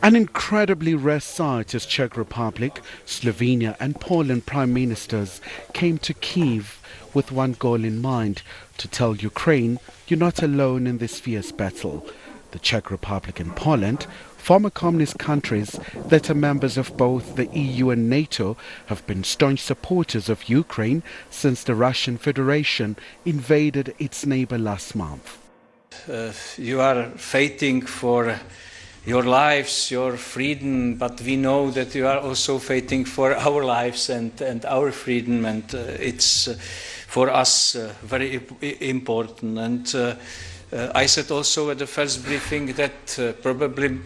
An incredibly rare sight as Czech Republic, Slovenia and Poland prime ministers came to Kiev with one goal in mind: to tell Ukraine, you're not alone in this fierce battle. The Czech Republic and Poland, former communist countries that are members of both the EU and NATO, have been staunch supporters of Ukraine since the Russian Federation invaded its neighbor last month. You are fighting for your lives, your freedom, but we know that you are also fighting for our lives and our freedom, and it's for us very important. And I said also at the first briefing that probably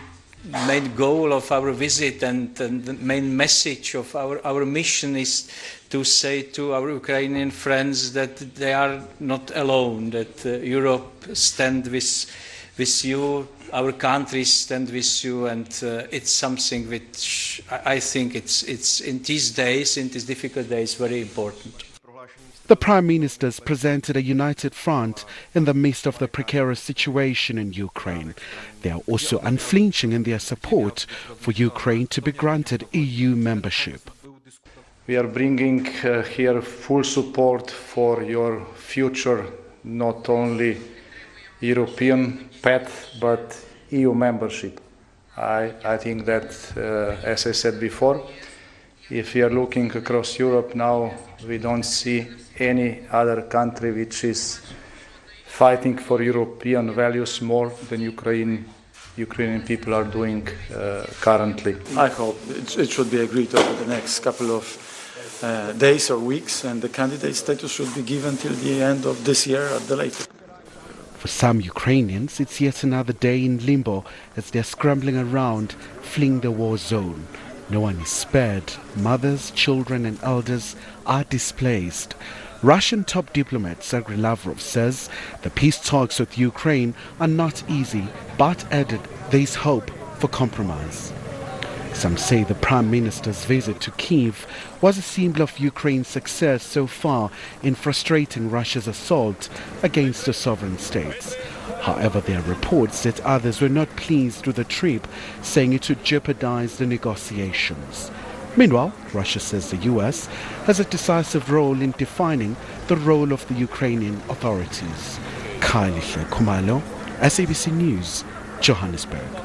main goal of our visit and the main message of our mission is to say to our Ukrainian friends that they are not alone, that Europe stands with you, our countries stand with you, and it's something which I think it's in these days, in these difficult days, very important. The Prime Ministers presented a united front in the midst of the precarious situation in Ukraine. They are also unflinching in their support for Ukraine to be granted EU membership. We are bringing here full support for your future, not only European path, but EU membership. I think that, as I said before, if we are looking across Europe now, we don't see any other country which is fighting for European values more than Ukrainian people are doing currently. I hope it should be agreed over the next couple of days or weeks, and the candidate status should be given till the end of this year at the latest. For some Ukrainians, it's yet another day in limbo as they're scrambling around, fleeing the war zone. No one is spared. Mothers, children and elders are displaced. Russian top diplomat Sergei Lavrov says the peace talks with Ukraine are not easy, but added there is hope for compromise. Some say the Prime Minister's visit to Kiev was a symbol of Ukraine's success so far in frustrating Russia's assault against the sovereign states. However, there are reports that others were not pleased with the trip, saying it would jeopardize the negotiations. Meanwhile, Russia says the US has a decisive role in defining the role of the Ukrainian authorities. Khayelihle Khumalo, SABC News, Johannesburg.